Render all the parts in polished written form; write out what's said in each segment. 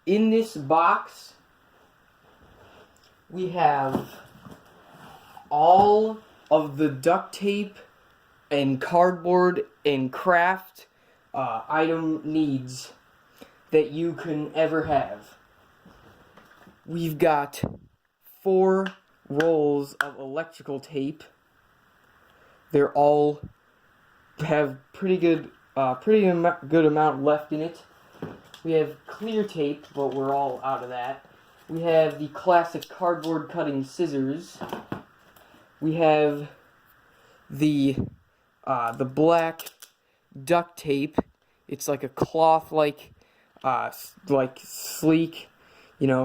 in this box, we have all of the duct tape and cardboard and craft item needs that you can ever have. We've got 4 rolls of electrical tape. They're all have pretty good amount left in it. We have clear tape, but we're all out of that. We have the classic cardboard cutting scissors. We have the black duct tape. It's like a cloth, like sleek,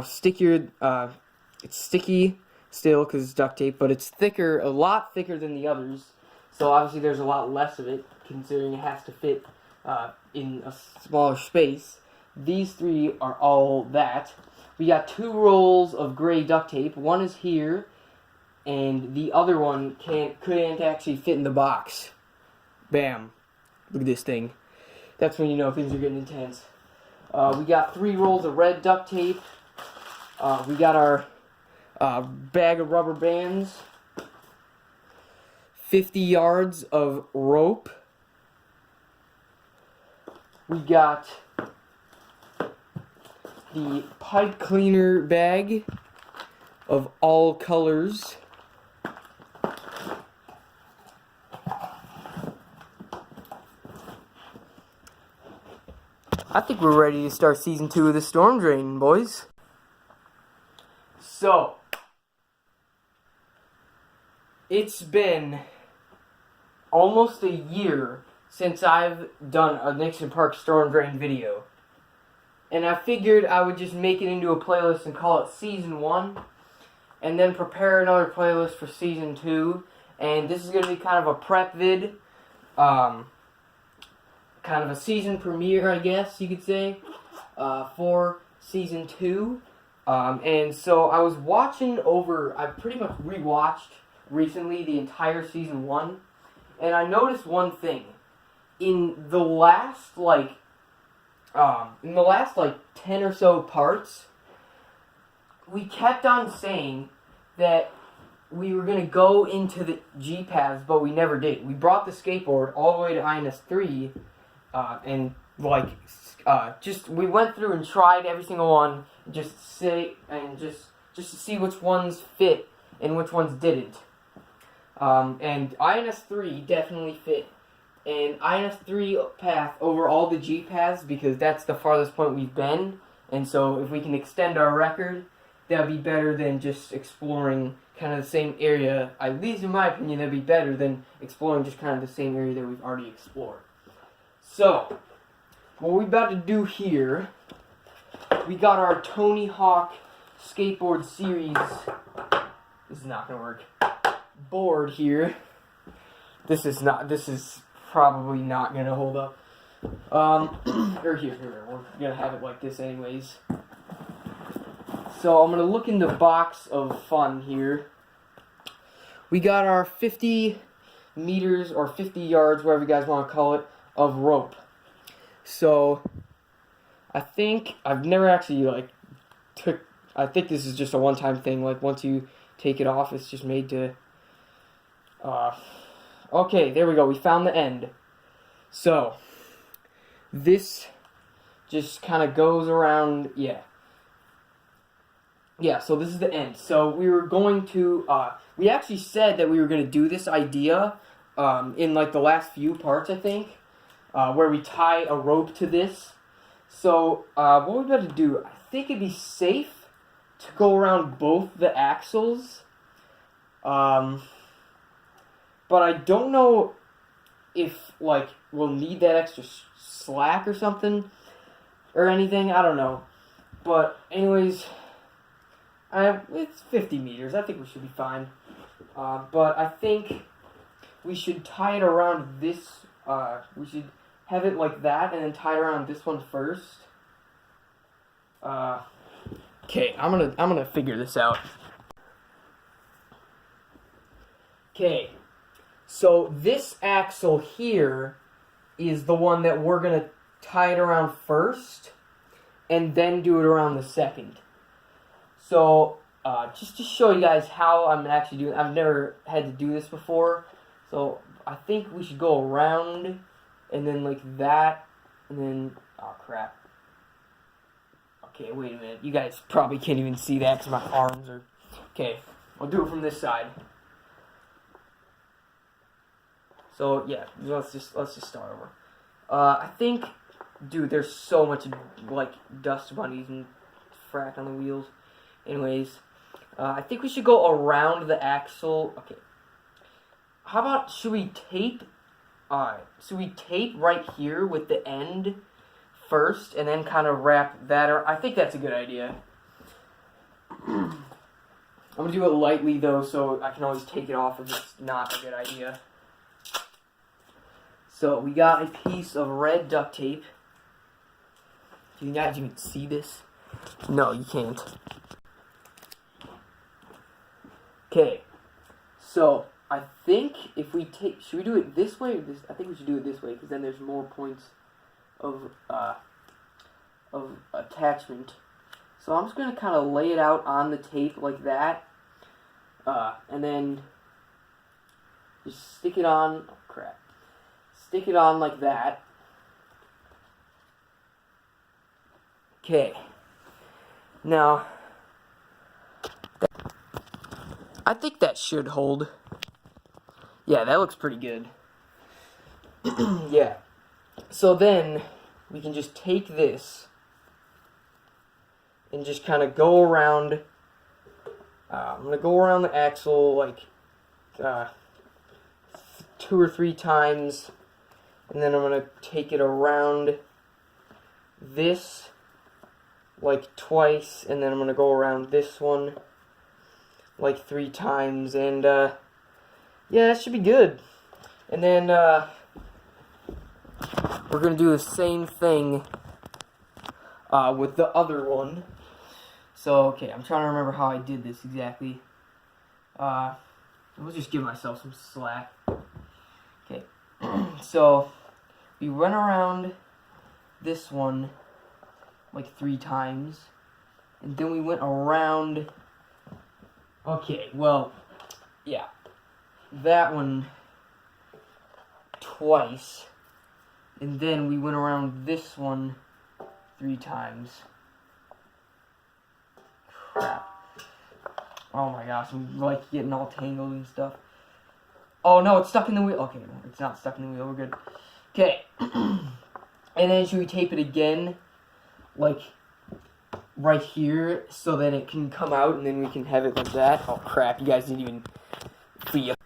stickier. It's sticky still because it's duct tape, but it's thicker, a lot thicker than the others. So obviously there's a lot less of it, considering it has to fit in a smaller space. These 3 are all that. We got 2 rolls of gray duct tape. One is here, and the other one couldn't actually fit in the box. Bam. Look at this thing. That's when you know things are getting intense. We got 3 rolls of red duct tape. We got our bag of rubber bands. 50 yards of rope. We got the pipe cleaner bag of all colors. I think we're ready to start season 2 of the storm drain, boys. So, it's been almost a year since I've done a Nixon Park storm drain video. And I figured I would just make it into a playlist and call it Season 1. And then prepare another playlist for Season 2. And this is going to be kind of a prep vid. Kind of a season premiere, I guess you could say. For Season 2. And so I was watching over, I pretty much rewatched recently the entire Season 1. And I noticed one thing. In the last, 10 or so parts, we kept on saying that we were going to go into the G paths, but we never did. We brought the skateboard all the way to INS3, and we went through and tried every single one, just to see which ones fit and which ones didn't. And INS3 definitely fit. And INS3 path over all the G paths, because that's the farthest point we've been. And so if we can extend our record, that would be better than just exploring kind of the same area. At least in my opinion, that would be better than exploring just kind of the same area that we've already explored. So, what we're about to do here, we got our Tony Hawk Skateboard Series, this is not going to work, board here. This is probably not going to hold up. Or here, we're going to have it like this anyways. So I'm going to look in the box of fun here. We got our 50 meters or 50 yards, whatever you guys want to call it, of rope. So I think I've never actually I think this is just a one-time thing. Like once you take it off, it's just made to okay, there we go. We found the end. So this just kind of goes around, yeah, so this is the end. So we were going to, we actually said that we were going to do this idea in like the last few parts, I think, where we tie a rope to this. So what we're going to do, I think it'd be safe to go around both the axles. But I don't know if, we'll need that extra slack or something, or anything, I don't know. But anyways, it's 50 meters, I think we should be fine. But I think we should tie it around this, we should have it like that, and then tie it around this one first. Okay, I'm gonna figure this out. Okay, so this axle here is the one that we're gonna tie it around first, and then do it around the second. So, just to show you guys how I'm actually doing, I've never had to do this before, so I think we should go around, and then like that, and then, oh crap. Okay, wait a minute, you guys probably can't even see that because my arms are, okay, I'll do it from this side. So yeah, let's just start over. I think, dude, there's so much like dust bunnies and frack on the wheels. Anyways, I think we should go around the axle. Okay. How about, should we tape? Should we tape right here with the end first, and then kind of wrap that? Or I think that's a good idea. I'm gonna do it lightly though, so I can always take it off if it's not a good idea. So we got a piece of red duct tape. Do you guys even see this? No, you can't. Okay, so I think if we take, should we do it this way or this? I think we should do it this way because then there's more points of attachment. So I'm just gonna kind of lay it out on the tape like that, and then just stick it on. Oh crap! Stick it on like that. Okay. Now, I think that should hold. Yeah, that looks pretty good. Yeah. So then, we can just take this and just kind of go around. I'm going to go around the axle like 2 or 3 times. And then I'm going to take it around this like twice. And then I'm going to go around this one like 3 times, and yeah, that should be good. And then we're gonna do the same thing with the other one. So okay, I'm trying to remember how I did this exactly. I'll just give myself some slack. Okay, so we went around this one like 3 times, and then we went around. Okay, well, yeah, that one twice, and then we went around this one 3 times. Crap. Oh my gosh, I'm like getting all tangled and stuff. Oh no, it's stuck in the wheel. Okay, no, it's not stuck in the wheel, we're good. Okay, and then should we tape it again, like right here, so that it can come out, and then we can have it like that. Oh crap, you guys didn't even feel.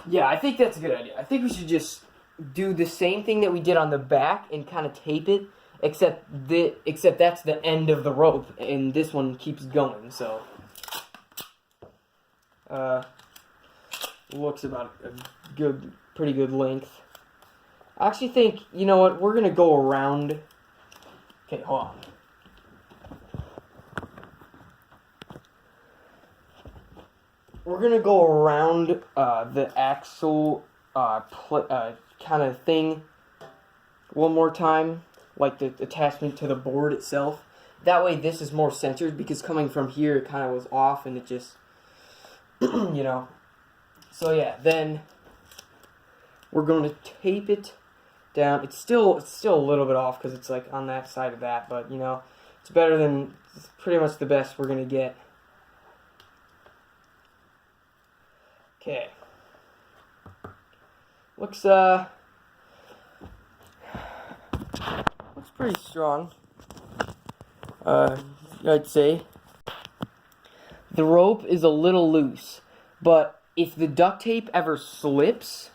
Yeah, I think that's a good idea. I think we should just do the same thing that we did on the back and kind of tape it, except that's the end of the rope, and this one keeps going, so looks about a pretty good length. I actually think, you know what, we're gonna go around. Okay, hold on. We're gonna go around the axle kind of thing one more time, like the attachment to the board itself. That way this is more centered, because coming from here it kind of was off, and it just, you know. So yeah, then we're going to tape it down. It's still a little bit off because it's like on that side of that, but you know, it's better than, it's pretty much the best we're gonna get. Okay. Looks pretty strong. I'd say. The rope is a little loose, but if the duct tape ever slips,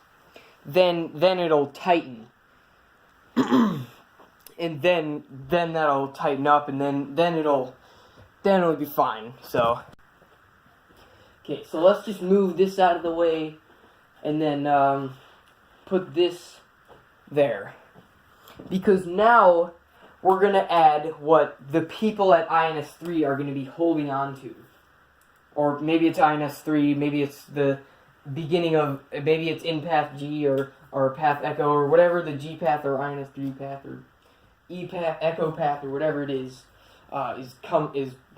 then it'll tighten. And then that'll tighten up, and then it'll be fine. So okay, so let's just move this out of the way, and then put this there, because now we're gonna add what the people at INS3 are gonna be holding on to, or maybe it's INS3, maybe it's the beginning of, maybe it's in path G or path Echo or whatever the G path or INS3 path or E-path, echo path, or whatever it is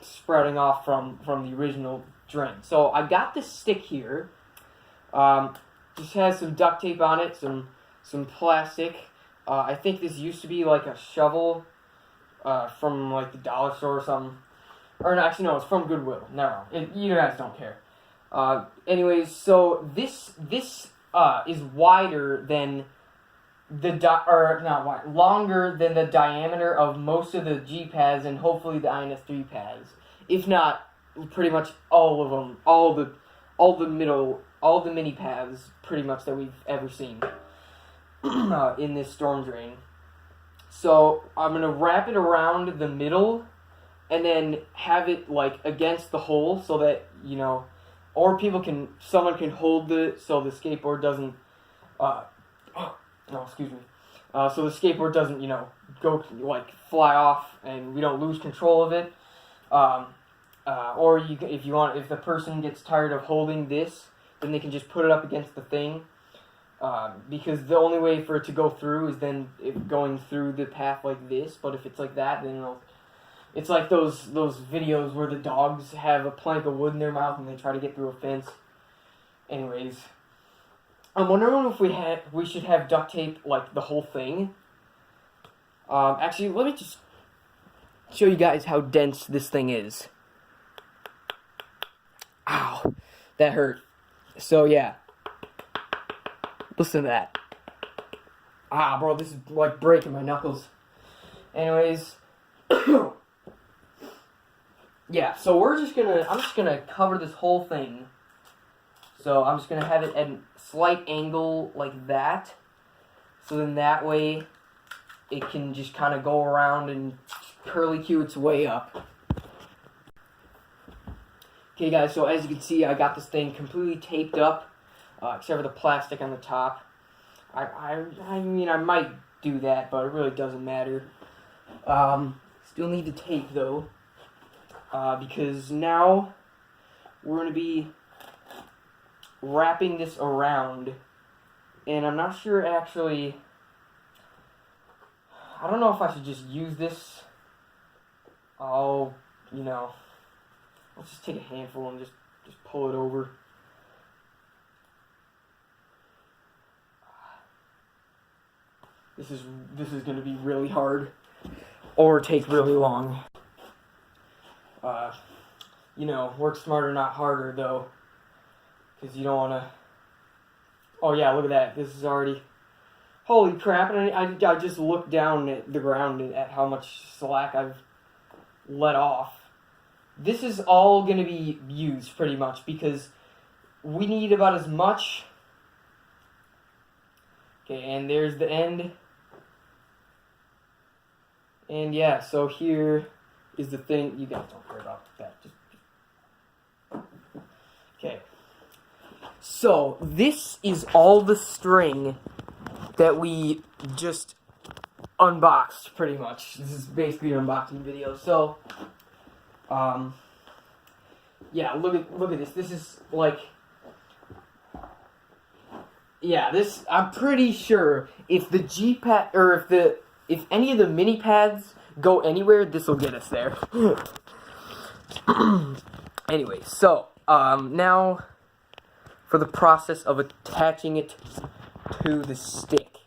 sprouting off from the original drain. So I got this stick here. Just has some duct tape on it, some plastic. I think this used to be like a shovel from like the dollar store or something. Or no, actually no, it's from Goodwill. Never mind. You guys don't care. Anyways, so this is wider than longer than the diameter of most of the G pads and hopefully the INS3 pads, if not pretty much all of them, all the mini paths pretty much that we've ever seen in this storm drain. So I'm gonna wrap it around the middle and then have it like against the hole so that, you know, or someone can hold so the skateboard doesn't so the skateboard doesn't, you know, go like fly off and we don't lose control of it. Or if the person gets tired of holding this, then they can just put it up against the thing. Because the only way for it to go through is then going through the path like this. But if it's like that, then it's like those videos where the dogs have a plank of wood in their mouth and they try to get through a fence. Anyways, I'm wondering if we should have duct tape like the whole thing. Actually, let me just show you guys how dense this thing is. Ow, that hurt. So yeah, listen to that. Ah, bro, this is like breaking my knuckles. Anyways, yeah. So I'm just gonna cover this whole thing. So I'm just gonna have it at a slight angle like that. So then that way, it can just kind of go around and curlicue its way up. Okay guys, so as you can see, I got this thing completely taped up, except for the plastic on the top. I mean, I might do that, but it really doesn't matter. Still need the tape though, because now we're going to be wrapping this around, and I'm not sure actually, I don't know if I should just use this. Let's just take a handful and just pull it over. This is going to be really hard, or take really long. Work smarter, not harder, though, because you don't want to. Oh yeah, look at that. This is already. Holy crap! And I just looked down at the ground at how much slack I've let off. This is all going to be used pretty much because we need about as much. Okay, and there's the end. And yeah, so here is the thing. You guys don't care about that. Okay. So this is all the string that we just unboxed pretty much. This is basically an unboxing video. So yeah, look at this. This is like, yeah, this, I'm pretty sure if the G pad, or if any of the mini pads go anywhere, this will get us there. Anyway, so now for the process of attaching it to the stick.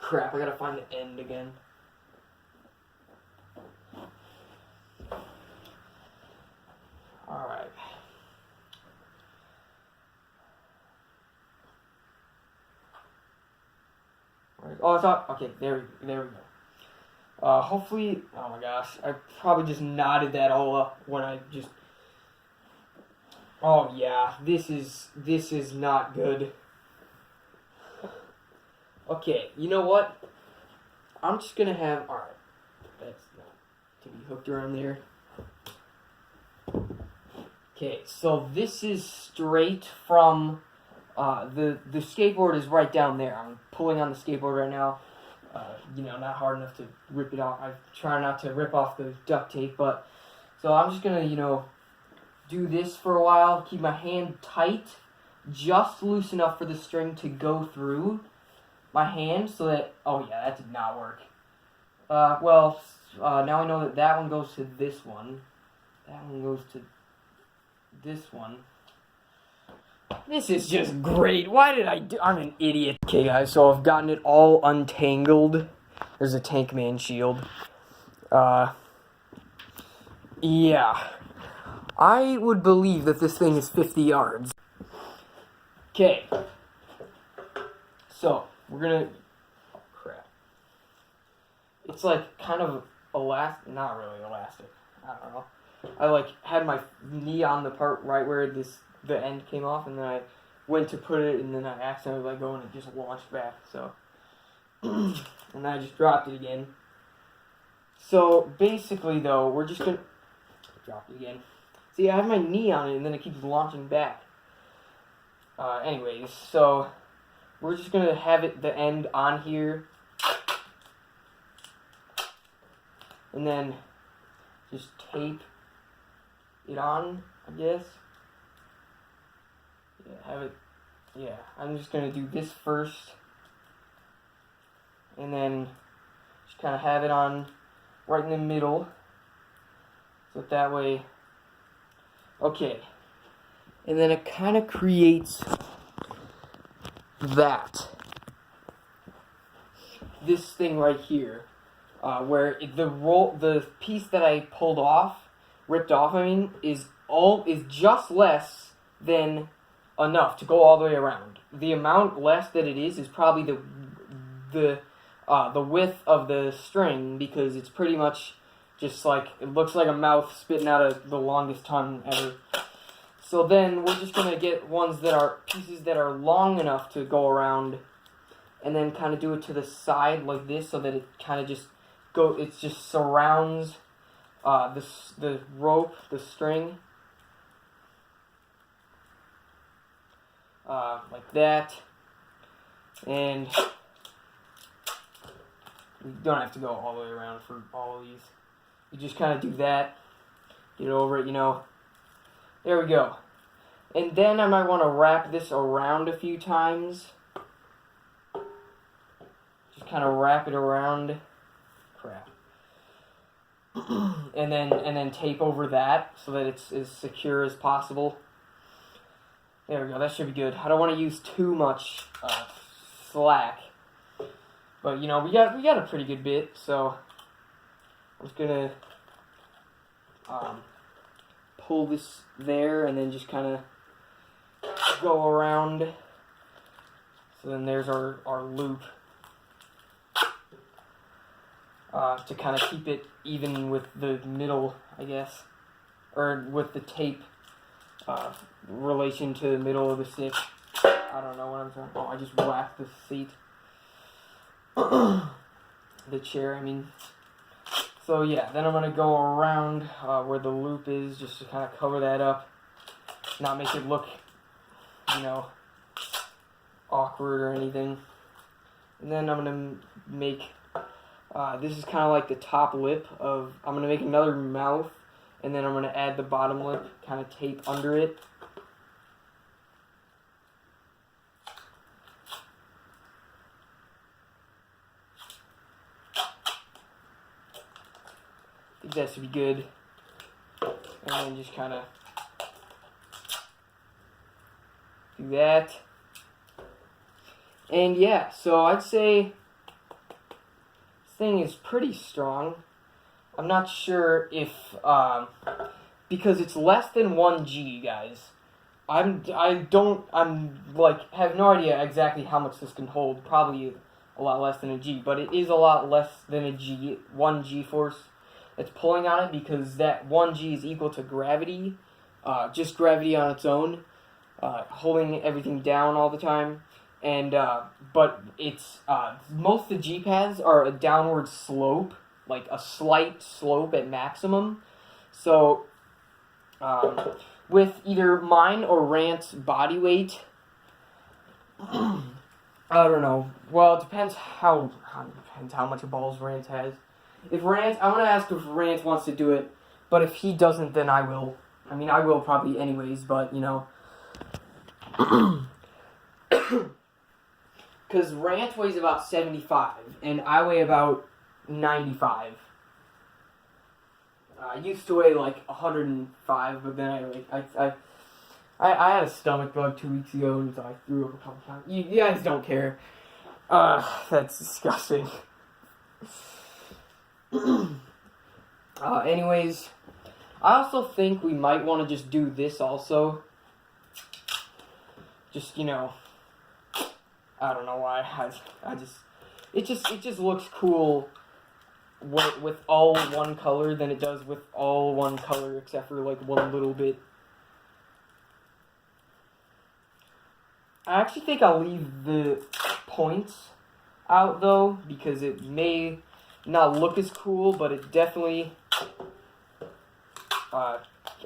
Crap, I gotta find the end again. Alright. Oh, it's not. Okay, there we go. Hopefully, oh my gosh, I probably just knotted that all up when I just. Oh yeah, this is not good. Okay, you know what? I'm just gonna have. Alright, that's not to be hooked around there. Okay, so this is straight from. The skateboard is right down there. I'm pulling on the skateboard right now. Not hard enough to rip it off. I try not to rip off the duct tape, but so I'm just gonna, do this for a while. Keep my hand tight, just loose enough for the string to go through, my hand so that, oh yeah, that did not work. Now I know that that one goes to this one. That one goes to this one. This is just great. Why did I do... I'm an idiot. Okay, guys, so I've gotten it all untangled. There's a Tank Man shield. Yeah. I would believe that this thing is 50 yards. Okay. So, we're gonna... Oh, crap. It's like kind of elastic... Not really elastic. I don't know. I like had my knee on the part right where the end came off, and then I went to put it, and then I accidentally let go, and it just launched back, so... and I just dropped it again. So, basically, though, we're just gonna... Drop it again. See, I have my knee on it, and then it keeps launching back. Anyways, so... We're just gonna have it, the end on here. And then... just tape it on, I guess. Yeah, have it... Yeah, I'm just gonna do this first. And then just kind of have it on right in the middle. So that way... Okay. And then it kind of creates that. This thing right here. Where the piece that I pulled off, ripped off, is just less than enough to go all the way around. The amount less that it is probably the width of the string, because it's pretty much just like, it looks like a mouth spitting out the longest tongue ever. So then we're just gonna get pieces that are long enough to go around, and then kind of do it to the side like this, so that it kind of just surrounds the rope, the string, like that. And you don't have to go all the way around for all of these. You just kind of do that, get over it, There we go. And then I might want to wrap this around a few times. Just kind of wrap it around. Crap. and then tape over that so that it's as secure as possible. There we go. That should be good. I don't want to use too much slack, but we got a pretty good bit. So I'm just gonna pull this there, and then just kind of go around. So then there's our loop. To kind of keep it even with the middle, I guess. Or with the tape relation to the middle of the stick. I don't know what I'm trying. Oh, I just whacked the seat. The chair, So yeah, then I'm going to go around where the loop is, just to kind of cover that up. Not make it look, awkward or anything. And then I'm going to make... this is kind of like the top lip of... I'm going to make another mouth, and then I'm going to add the bottom lip, kind of tape under it. I think that should be good. And then just kind of do that. And yeah, so I'd say thing is pretty strong. I'm not sure if because it's less than 1G, guys. I'm like have no idea exactly how much this can hold. Probably a lot less than a G, but it is a lot less than a G, 1G force that's pulling on it, because that 1G is equal to gravity, just gravity on its own, holding everything down all the time. And but it's most of the G pads are a downward slope, like a slight slope at maximum. So with either mine or Rant's body weight, I don't know. Well, it depends how much balls Rant has. If Rant, I want to ask if Rant wants to do it, but if he doesn't, then I will. I will probably anyways, but because Rant weighs about 75, and I weigh about 95. I used to weigh like 105, but then I had a stomach bug 2 weeks ago, and so I threw up a couple times. You guys don't care. That's disgusting. Anyways, I also think we might want to just do this also. Just, you know, I don't know why. It just looks cool with all one color than it does with all one color except for like one little bit. I actually think I'll leave the points out though, because it may not look as cool, but it definitely, I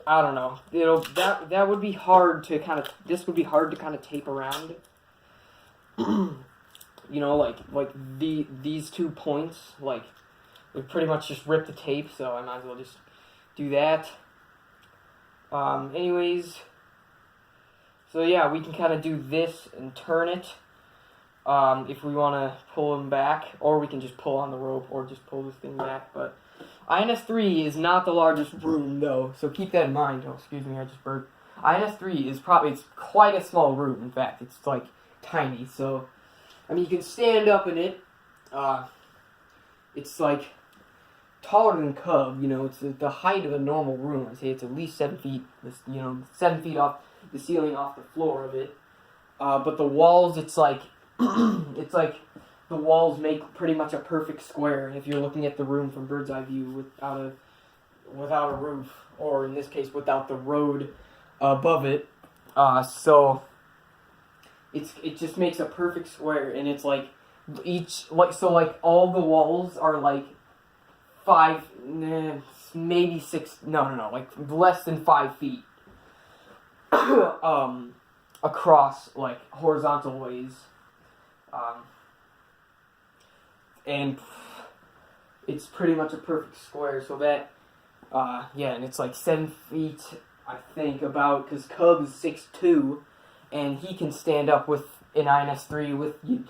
don't know. That would be hard to kind of, this would be hard to kind of tape around. You know, like these 2 points, like, we pretty much just rip the tape, so I might as well just do that. Anyways, so yeah, we can kind of do this and turn it, if we want to pull them back, or we can just pull on the rope, or just pull this thing back, but INS3 is not the largest room, though, so keep that in mind. Oh, excuse me, I just burped. INS3 is it's quite a small room, in fact, it's like tiny, so, I mean, you can stand up in it. It's like taller than Cub, you know, it's the height of a normal room. I'd say it's at least 7 feet, 7 feet off the ceiling, off the floor of it. But the walls, it's like, it's like the walls make pretty much a perfect square if you're looking at the room from bird's eye view without a roof, or in this case, without the road above it. So it just makes a perfect square, and it's like all the walls are like 5, maybe 6, like less than 5 feet across, like horizontal ways, and it's pretty much a perfect square. So that, yeah, and it's like 7 feet, I think, about, because Cub is 6'2", and he can stand up with an INS3 with, you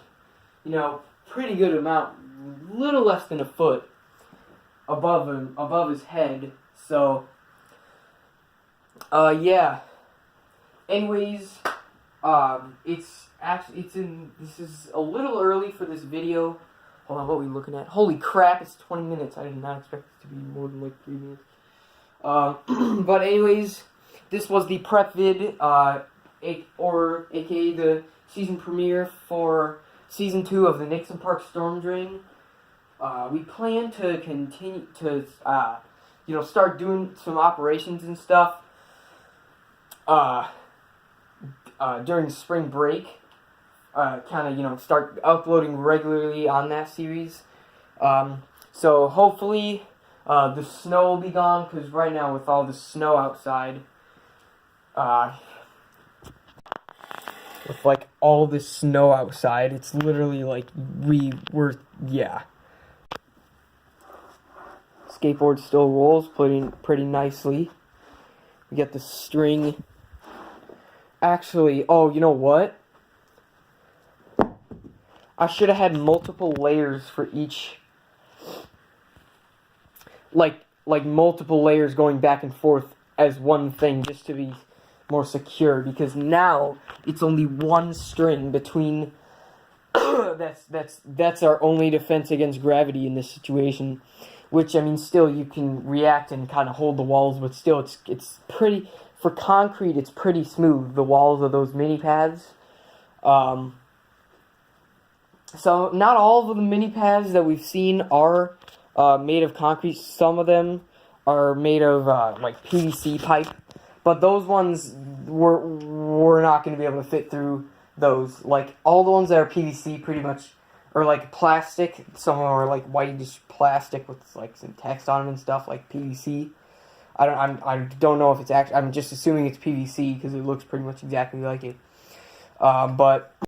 know, pretty good amount, little less than a foot above his head. So, yeah. Anyways, this is a little early for this video. Hold on, what are we looking at? Holy crap, it's 20 minutes. I did not expect it to be more than like 3 minutes. But anyways, this was the prep vid, aka the season premiere for Season 2 of the Nixon Park Storm Drain. We plan to continue to, start doing some operations and stuff during spring break. Start uploading regularly on that series. So hopefully the snow will be gone, because right now with all the snow outside, with like all this snow outside, it's literally like yeah. Skateboard still rolls pretty nicely. We got the string. Actually, oh, you know what? I should have had multiple layers for each. Like multiple layers going back and forth as one thing, just to be more secure, because now it's only one string between. That's our only defense against gravity in this situation. Which, I mean, still you can react and kind of hold the walls, but still it's pretty, for concrete, it's pretty smooth, the walls of those mini pads. So not all of the mini pads that we've seen are made of concrete. Some of them are made of like PVC pipe, but those ones we're not going to be able to fit through those. Like all the ones that are PVC pretty much are like plastic. Some of them are like whitish plastic with like some text on them and stuff, like PVC. I don't know if it's actually. I'm just assuming it's PVC because it looks pretty much exactly like it. But